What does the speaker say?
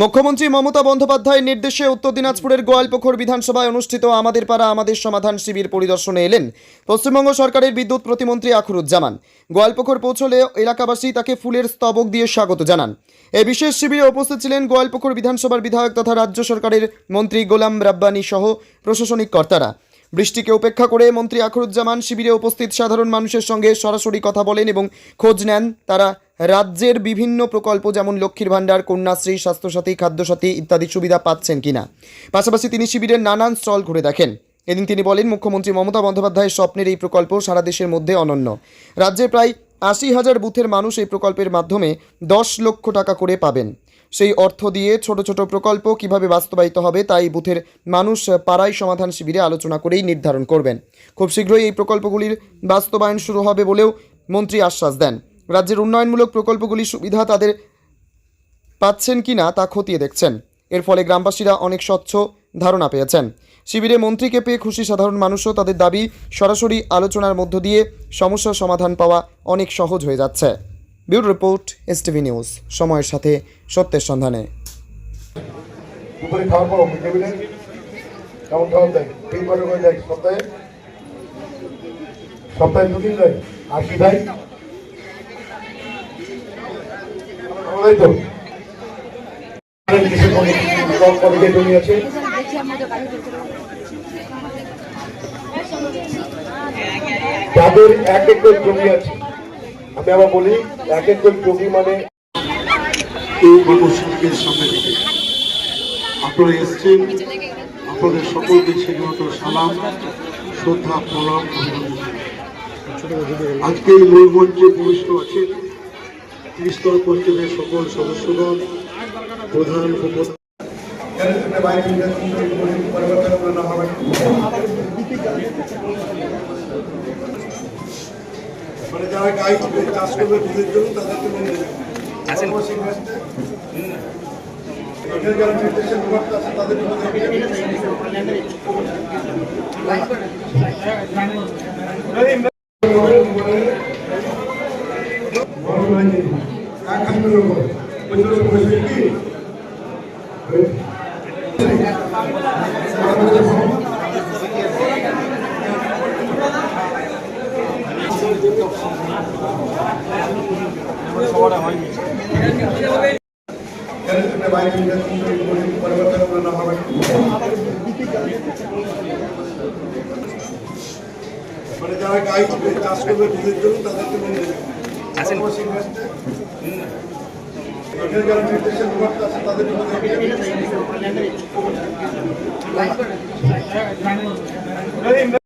মুখ্যমন্ত্রী মমতা বন্দ্যোপাধ্যায়ের নির্দেশে উত্তর দিনাজপুরের গোয়ালপুকুর বিধানসভায় অনুষ্ঠিত আমাদের পাড়া আমাদের সমাধান শিবির পরিদর্শনে এলেন পশ্চিমবঙ্গ সরকারের বিদ্যুৎ প্রতিমন্ত্রী আখরুজ্জামান। গোয়ালপুকুর পৌঁছলে এলাকাবাসী তাকে ফুলের স্তবক দিয়ে স্বাগত জানান। এই বিশেষ শিবিরে উপস্থিত ছিলেন গোয়ালপুকুর বিধানসভার বিধায়ক তথা রাজ্য সরকারের মন্ত্রী গোলাম রাব্বানী সহ প্রশাসনিক কর্তারা। বৃষ্টিকে উপেক্ষা করে মন্ত্রী আখরুজ্জামান শিবিরে উপস্থিত সাধারণ মানুষের সঙ্গে সরাসরি কথা বলেন এবং খোঁজ নেন তারা রাজ্যের বিভিন্ন প্রকল্প যেমন লক্ষ্মীর ভাণ্ডার, কন্যাশ্রী, স্বাস্থ্যসাথী, খাদ্যসাথী ইত্যাদি সুবিধা পাচ্ছেন কিনা। পাশাপাশি তিনি শিবিরের নানান স্টল ঘুরে দেখেন। এদিন তিনি বলেন, মুখ্যমন্ত্রী মমতা বন্দ্যোপাধ্যায়ের স্বপ্নের এই প্রকল্প সারা দেশের মধ্যে অনন্য। রাজ্যে প্রায় ৮০,০০০ বুথের মানুষ এই প্রকল্পের মাধ্যমে ১০ লক্ষ টাকা করে পাবেন। সেই অর্থ দিয়ে ছোট ছোট প্রকল্প কিভাবে বাস্তবায়িত হবে তাই বুথের মানুষ পাড়ায় সমাধান শিবিরে আলোচনা করেই নির্ধারণ করবেন। খুব শীঘ্রই এই প্রকল্পগুলির বাস্তবায়ন শুরু হবে বলেও মন্ত্রী আশ্বাস দেন। রাজ্যের উন্নয়নমূলক প্রকল্পগুলির সুবিধা তাদের পাচ্ছেন কিনা তা খতিয়ে দেখছেন। এর ফলে গ্রামবাসীরা অনেক স্বচ্ছ ধারণা পেয়েছেন। শিবিরে মন্ত্রীকে পেয়ে খুশি সাধারণ মানুষও। তাদের দাবি, সরাসরি আলোচনার মধ্য দিয়ে সমস্যার সমাধান পাওয়া অনেক সহজ হয়ে যাচ্ছে। ব্যুরো রিপোর্ট, এসটিভি নিউজ, সময়ের সাথে সত্যের সন্ধানে। সপ্তাহে দুদিন দেয় আর কি ভাই যাদের এক একর জমি আছে, আমি আবার বলি এক একর জমি মানে এই গণশিবিরের সামনে থেকে আপনারা এসছেন। আপনাদের সকলকে সেগুলো সালাম, শ্রদ্ধা, প্রণাম, অভিনন্দন। আজকে এই মূল মঞ্চে ভূমিষ্ঠ আছেন ত্রিস্তর পঞ্চায়েতের সকল সদস্যগণ, প্রধান উপপ্রধান। মানে যারা গাই চাষ করবে দুধের জন্য তাদেরকে লোন দেবে। এখানে যারা নির্দেশের বিভাগটা আছে তাদের মানে যারা গাই চাষ করবে দুধের জন্য তাদেরকে লোন দেবে। এখানে যারা নির্দেশের বিভাগটা আছে তাদের